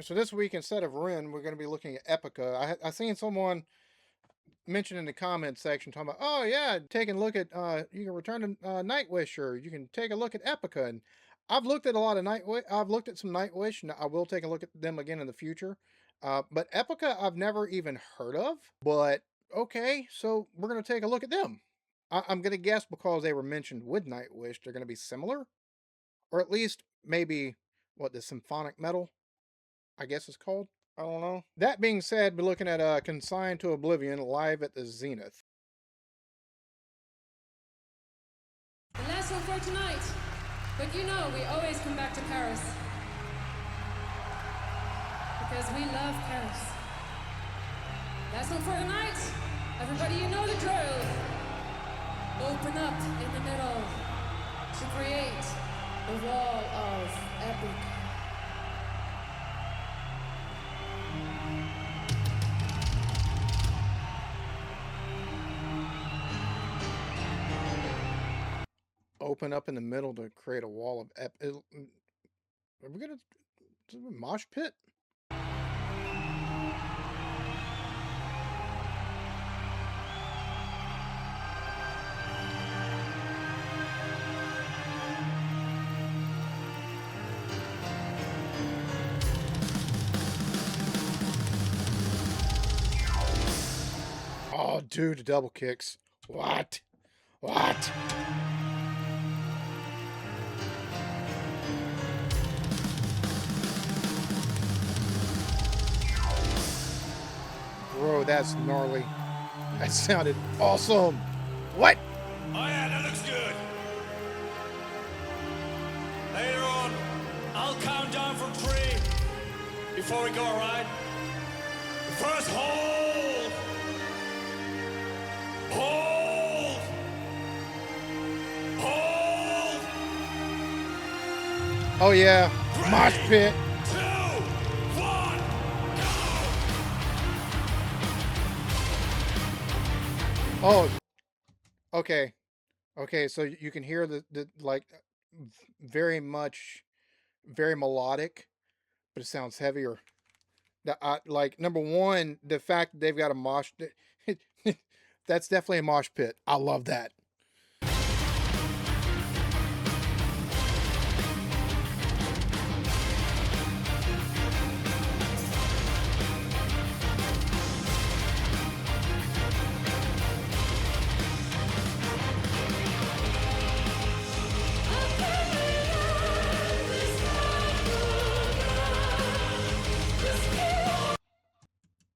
So this week, instead of Ren, we're going to be looking at Epica. I seen someone mention in the comments section talking about, oh yeah, taking a look at, you can return to Nightwish, or you can take a look at Epica. And I've looked at a lot of Nightwish. I've looked at some Nightwish, and I will take a look at them again in the future. But Epica, I've never even heard of. But okay, so we're going to take a look at them. I'm going to guess because they were mentioned with Nightwish, they're going to be similar, or at least maybe what the symphonic metal, I guess it's called. I don't know. That being said, we're looking at Consign to Oblivion live at the Zenith. The last one for tonight. But you know, we always come back to Paris. Because we love Paris. Last one for tonight. Everybody, you know the drill. Open up in the middle to create the wall of epic. Open up in the middle to create a wall of are we gonna do a mosh pit? Oh, dude, the double kicks. What? What? Bro, that's gnarly. That sounded awesome. What? Oh yeah, that looks good. Later on, I'll count down from 3 before we go, alright? First, hold! Hold! Hold! Oh yeah, mosh pit. 2, 1, go! Oh, okay. Okay, so you can hear the like very much, very melodic, but it sounds heavier. Like number one, the fact that they've got a mosh, that's definitely a mosh pit. I love that.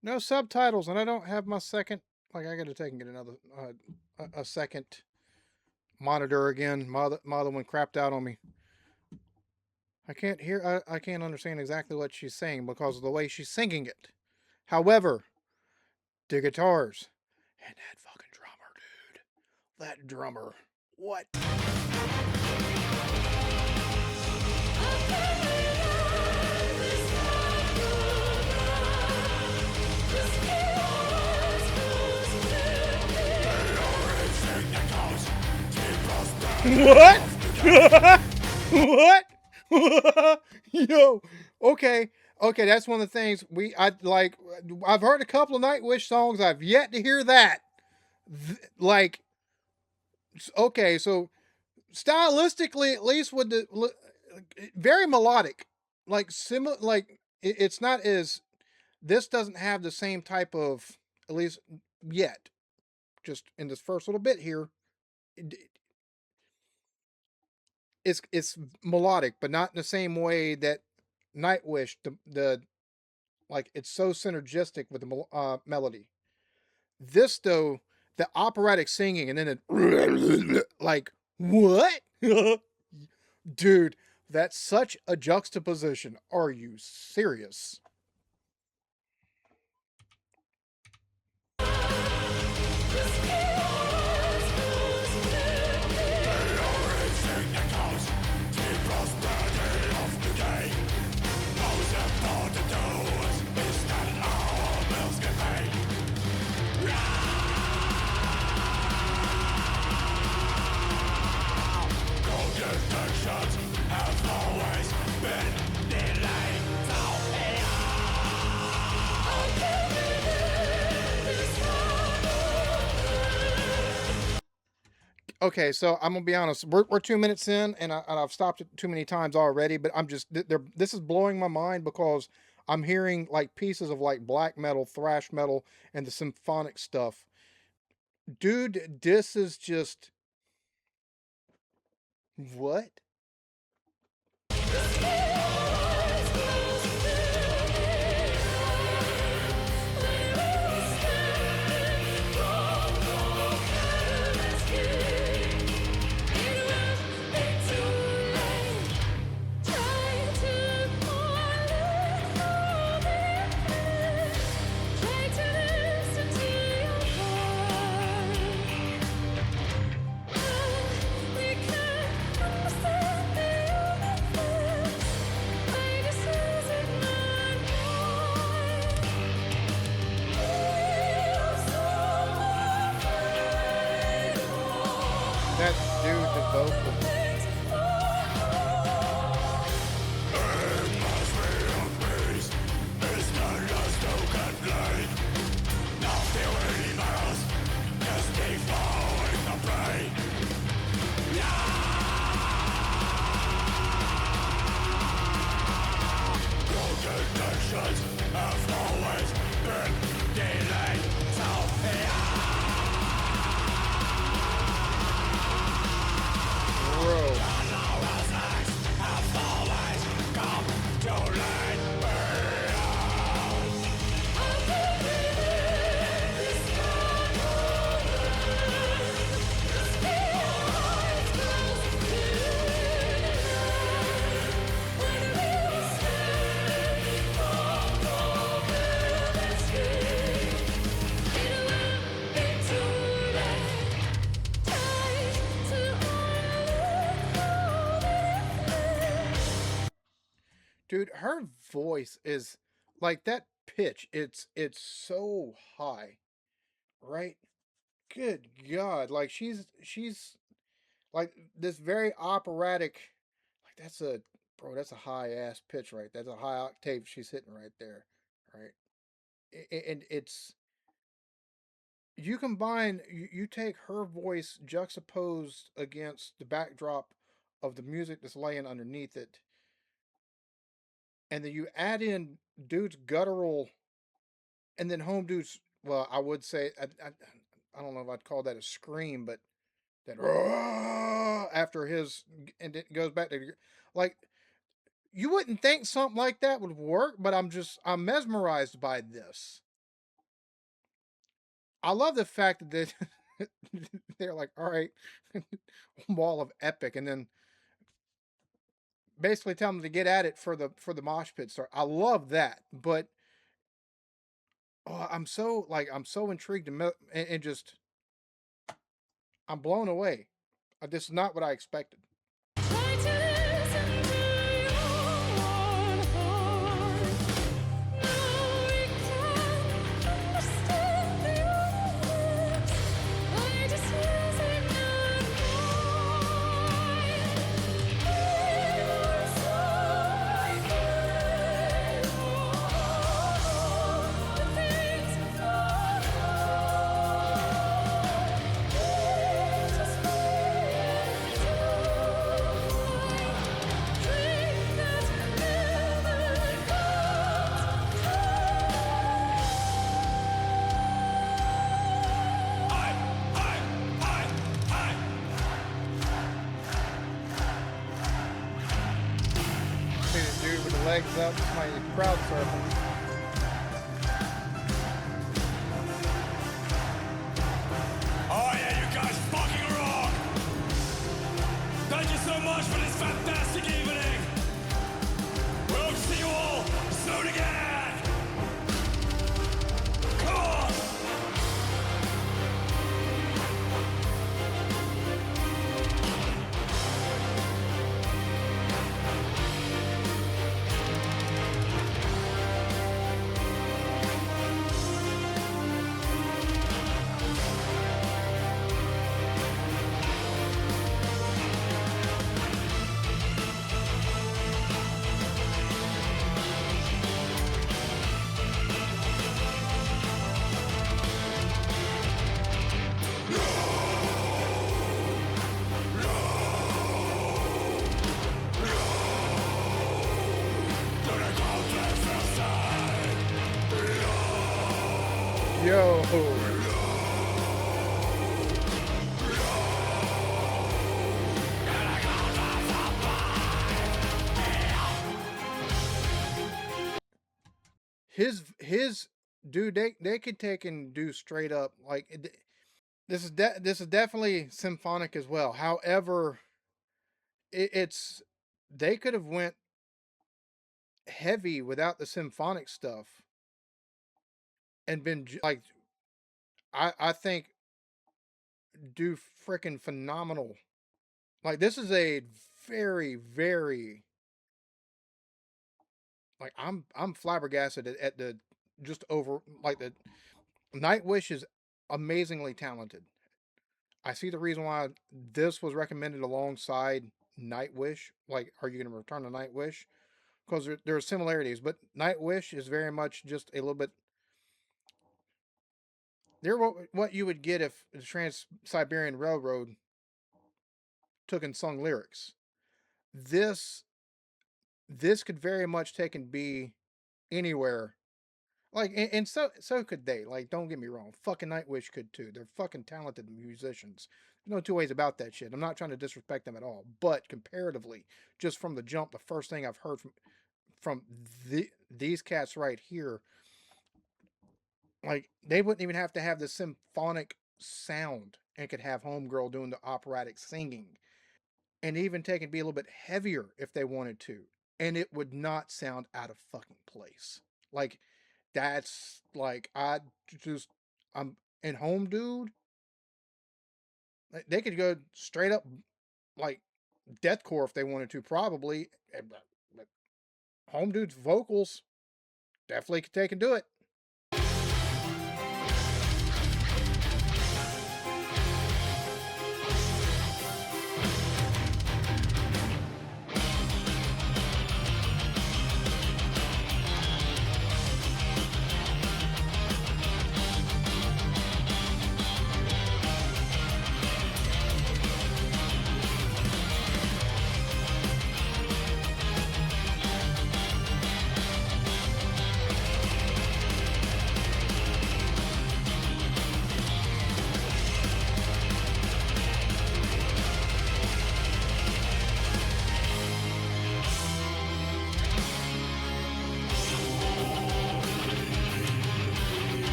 No subtitles, and I don't have my second. Like I got to take and get another a second monitor again. My other one crapped out on me. I can't hear. I can't understand exactly what she's saying because of the way she's singing it. However, the guitars and that fucking drummer, dude. That drummer. What? What? What? Yo, okay, that's one of the things I've heard a couple of Nightwish songs. I've yet to hear that. Okay, so stylistically, at least with the very melodic, like similar, like it's not as. This doesn't have the same type of, at least yet. Just in this first little bit here, it's melodic, but not in the same way that Nightwish, the like it's so synergistic with the melody. This though, the operatic singing and then it like what? Dude, that's such a juxtaposition. Are you serious? Okay, so I'm gonna be honest. We're 2 minutes in, and I've stopped it too many times already. But I'm just this is blowing my mind because I'm hearing like pieces of like black metal, thrash metal, and the symphonic stuff. Dude, this is just what? That dude, the vocals. Bro. Dude, her voice is like that pitch. It's so high, right? Good God, like she's like this very operatic. Like that's a bro. That's a high ass pitch, right? That's a high octave she's hitting right there, right? And it's you combine you take her voice juxtaposed against the backdrop of the music that's laying underneath it, and then you add in dude's guttural, and then home dude's. Well, I would say I don't know if I'd call that a scream, but that after his and it goes back to like you wouldn't think something like that would work, but I'm mesmerized by this. I love the fact that they're like, all right, wall of epic, and then basically tell them to get at it for the mosh pit start. I love that, but oh, I'm so intrigued and just I'm blown away. This is not what I expected. See this dude with the legs up, my crowd surfing. Oh yeah, you guys fucking rock! Thank you so much for this fantastic evening! We hope to see you all soon again! Come on! Yo. His dude, they could take and do straight up like this is definitely symphonic as well. However, it's they could have went heavy without the symphonic stuff and been like I think do freaking phenomenal. Like this is a very like I'm flabbergasted at the just over like the Nightwish is amazingly talented. I see the reason why this was recommended alongside Nightwish. Like, are you going to return to Nightwish? Because there are similarities, but Nightwish is very much just a little bit. They're what you would get if the Trans Siberian Railroad took and sung lyrics. This this could very much take and be anywhere. Like and so could they. Like, don't get me wrong. Fucking Nightwish could too. They're fucking talented musicians. There's no two ways about that shit. I'm not trying to disrespect them at all. But comparatively, just from the jump, the first thing I've heard from these cats right here, like they wouldn't even have to have the symphonic sound and could have Homegirl doing the operatic singing and even take and be a little bit heavier if they wanted to. And it would not sound out of fucking place. Like that's like just I'm in Home Dude. Like, they could go straight up like deathcore if they wanted to, probably. But Home Dude's vocals definitely could take and do it.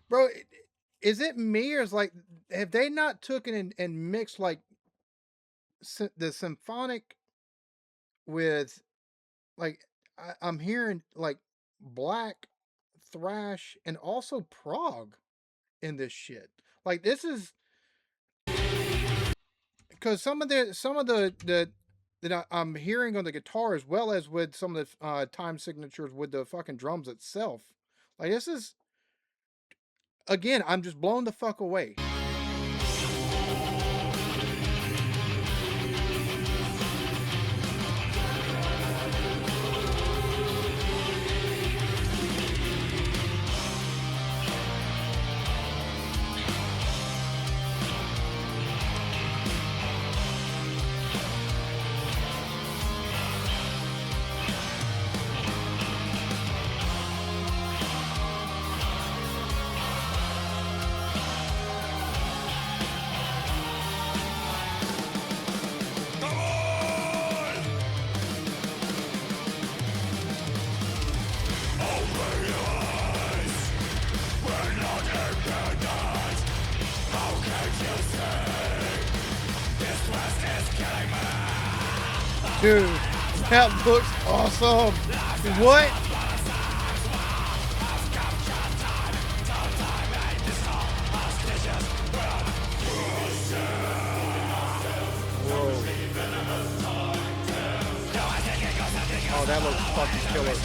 Bro, is it me or is like have they not taken and mixed like the symphonic with like I'm hearing like black thrash and also prog in this shit. Like this is because some of the that I'm hearing on the guitar as well as with some of the time signatures with the fucking drums itself. Like this is again, I'm just blown the fuck away. Come on! Open your eyes. We're not in paradise. How can you say this quest is killing me? Dude, that looks awesome. What? Oh, that looks fucking killer.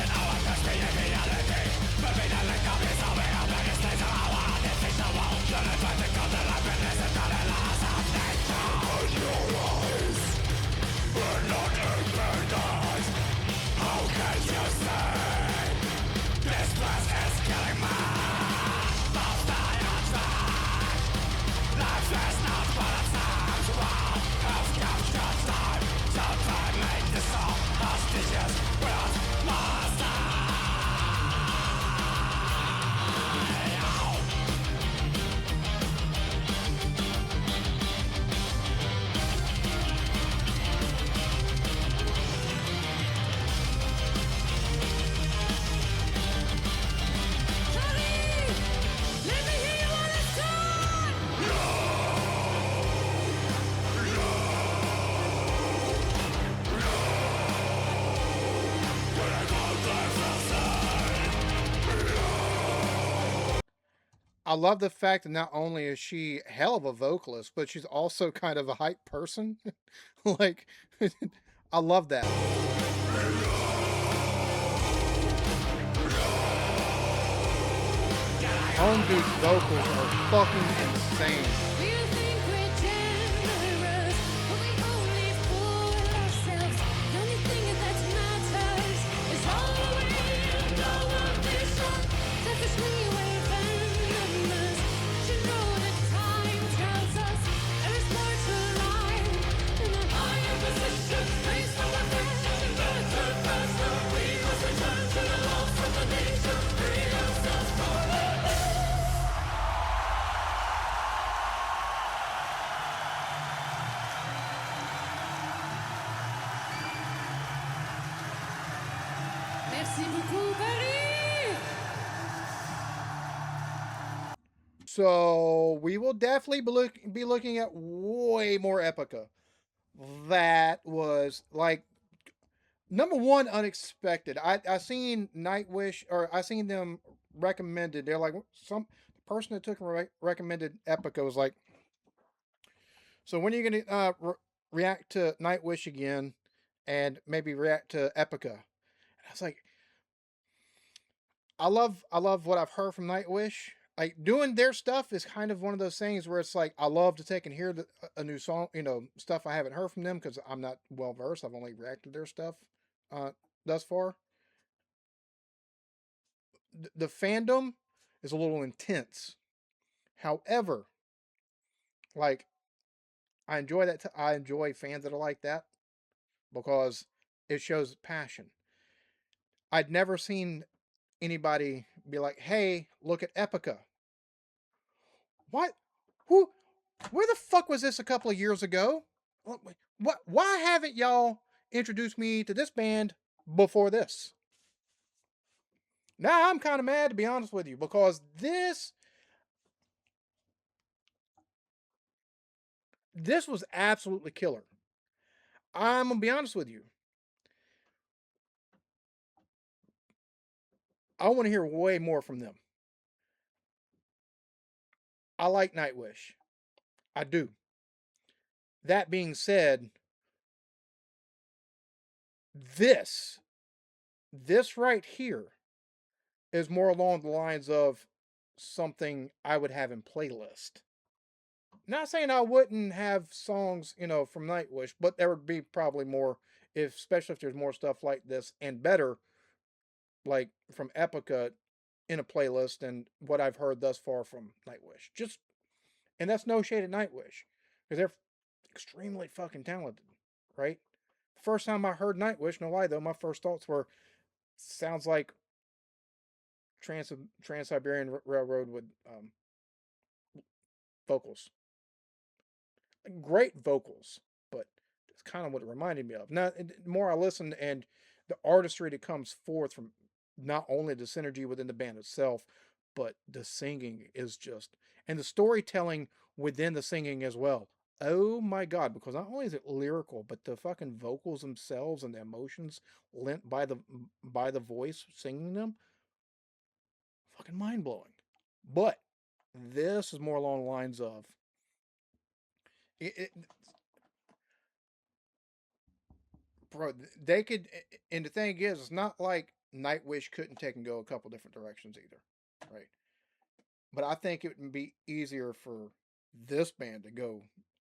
I love the fact that not only is she hell of a vocalist, but she's also kind of a hype person. Like, I love that. Home dude's vocals are fucking insane. You think we're generous, but we only fool ourselves. The only thing that matters is all the way and all of this song. Selfishly we're venomous. Should know that time tells us there is more to life than a higher position. Based on our passion, better, faster. We must return to the lost of the nation. Free ourselves from the Merci beaucoup, Paris! So we will definitely be looking at way more Epica. That was like number one, unexpected. I seen Nightwish, or I seen them recommended. They're like some the person that took and recommended Epica was like, so when are you gonna react to Nightwish again, and maybe react to Epica? And I was like, I love what I've heard from Nightwish. Like doing their stuff is kind of one of those things where it's like I love to take and hear a new song, stuff I haven't heard from them because I'm not well versed. I've only reacted to their stuff uh, thus far. The fandom is a little intense. However, like I enjoy that. I enjoy fans that are like that because it shows passion. I'd never seen anybody be like, "Hey, look at Epica." What? Who? Where the fuck was this a couple of years ago? What? Why haven't y'all introduced me to this band before this? Now I'm kind of mad to be honest with you because this was absolutely killer. I'm gonna be honest with you. I want to hear way more from them. I like Nightwish. I do. That being said, this this right here is more along the lines of something I would have in playlist. Not saying I wouldn't have songs, from Nightwish, but there would be probably more especially if there's more stuff like this and better like from Epica in a playlist than what I've heard thus far from Nightwish. Just and that's no shade at Nightwish because they're extremely fucking talented, right? The first time I heard Nightwish, no lie though, my first thoughts were sounds like Trans Siberian Railroad with vocals. Great vocals, but it's kind of what it reminded me of. Now, the more I listened and the artistry that comes forth from not only the synergy within the band itself, but the singing is just, and the storytelling within the singing as well. Oh my god! Because not only is it lyrical, but the fucking vocals themselves and the emotions lent by the voice singing them, fucking mind blowing. But this is more along the lines of it, bro, they could, and the thing is, it's not like Nightwish couldn't take and go a couple different directions either, right? But I think it would be easier for this band to go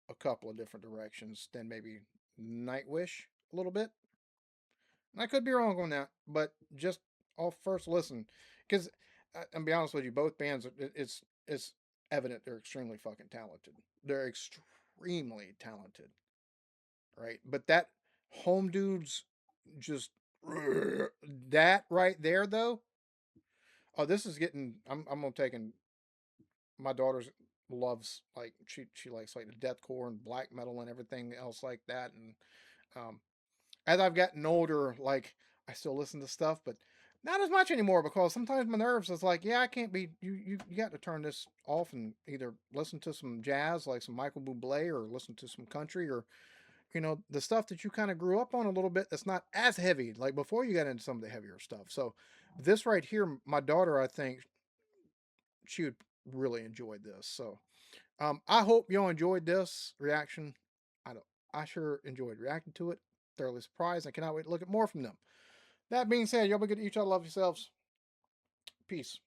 a couple of different directions than maybe Nightwish a little bit. And I could be wrong on that, but just off first listen, because I'm be honest with you, both bands, it's evident they're extremely fucking talented. They're extremely talented, right? But that home dudes just that right there though. Oh, this is getting. I'm gonna take and my daughter's loves like she likes like the deathcore and black metal and everything else like that. And um, as I've gotten older, like I still listen to stuff, but not as much anymore because sometimes my nerves is like, yeah, I can't be. You got to turn this off and either listen to some jazz like some Michael Bublé or listen to some country or the stuff that you kind of grew up on a little bit that's not as heavy like before you got into some of the heavier stuff. So this right here, my daughter, I think she would really enjoyed this. So I hope y'all enjoyed this reaction. I don't. I sure enjoyed reacting to it. Thoroughly surprised. I cannot wait to look at more from them. That being said, y'all be good to each other. Love yourselves. Peace.